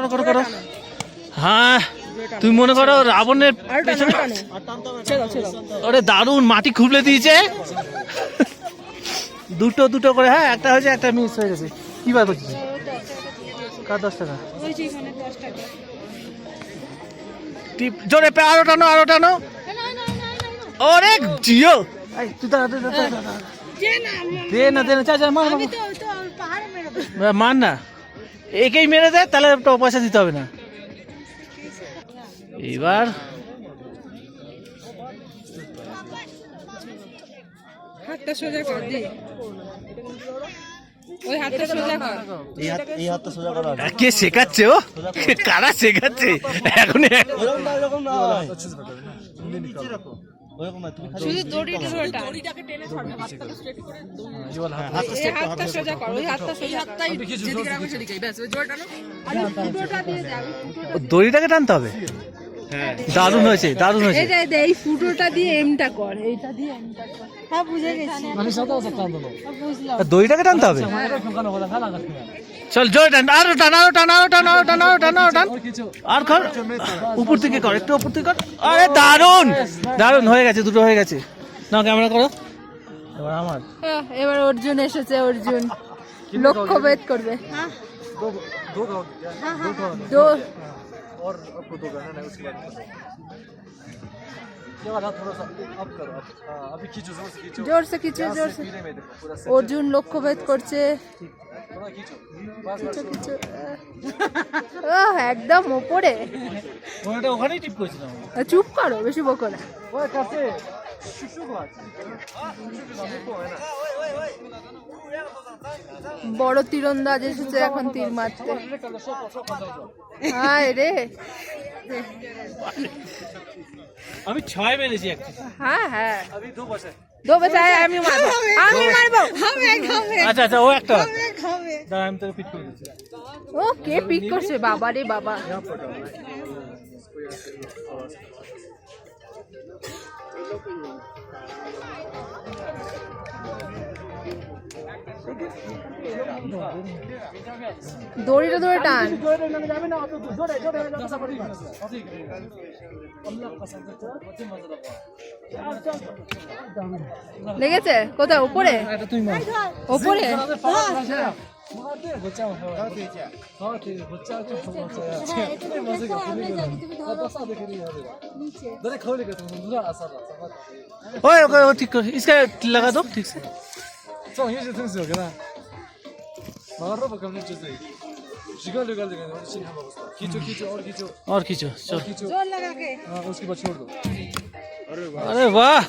করো করো করো। হ্যাঁ তুমি মনে করো রাবণের পেছনে। ওরে দারুণ, মাটি খুবলে দিয়েছে দুটো দুটো করে। হ্যাঁ একটা হয়েছে, একটা মিস হয়ে গেছে। কি বার করছিস? কার 10 টাকা? টিপ জোরে পে, আরো টানো আরো টানো। ওরে জিও, তুই দে না দে না, চা মার মার না, একেই মেরে দে, তাহলে তো পয়সা দিতে হবে না। এবার হাতটা সোজা কর দি, ওই হাতটা সোজা কর, এই হাতটা সোজা করো। কে শেখাচ্ছে? ও কারা শেখাচ্ছে এখন? এরকম না, ওরকম না, তুমি খালি শুধু দড়িটা ধরে দড়িটাকে টেনে ছাড়বে, হাতটাকে স্ট্রেট করে এই হাতটা সোজা কর, ওই হাতটা সোজা, হাতটাই যেদিকে রাখো সেদিকেই, ব্যাস ওই জোরটা নাও, আর ফুটোটা দিয়ে দে, আমি ফুটোটা দড়িটাকে টানতে হবে। হ্যাঁ দারুণ হয়েছে, দারুণ হয়েছে। এইটা দে, এই ফুটোটা দিয়ে এমটা কর, এইটা দিয়ে এমটা কর। হ্যাঁ বুঝে গেছি, বুঝলাম। দড়িটাকে টানতে হবে। চল জোরে টান, আরো টান আরো টান আরো টান আরো টান আরো টান আরো টান, আর কর, উপর থেকে কর, একটু উপর থেকে কর। আরে দারুণ দারুণ হয়ে গেছে, দুটো হয়ে গেছে। নাও ক্যামেরা করো। এবার আমার, এবার অর্জুন এসেছে, অর্জুন লক্ষ্য ভেদ করবে। और आपको दो गाना है, उसके बाद ये वाला थोड़ा सा अप करो, अभी खींचो, जोर से खींचो, জোর সে খিচে, জোর সে। धीरे में देखो, पूरा অর্জুন লক্ষ্য ভেদ করছে। थोड़ा खींचो, बस খিচো খিচো, একদম ওপরে। ওটা ওখানেই টিপ করেছিলাম। চুপ করো, বেশি বকো না। ओए कैसे शुशु को शुशु है ना, বড় তীরন্দাজ এসেছে এখন তীর মারতে। হায় রে, আমি 6 মেরেছি একটা। হ্যাঁ হ্যাঁ, अभी दो बस है। দো বেচায় আমি মারবো, আমি মারবো। আচ্ছা আচ্ছা, ও একটা দাঁড়া, আমি তোকে পিট করে দিচ্ছি। ও কে পিক করছে, বাবা রে বাবা। দড়িটা ধরে টান। লেগেছে কোথায়? উপরে উপরে। ओए ओके, वो ठीक कर, इसका लगा दो ठीक से। और खींचो, चल। जोर लगा के, उसके बाद छोड़ दो। अरे वाह।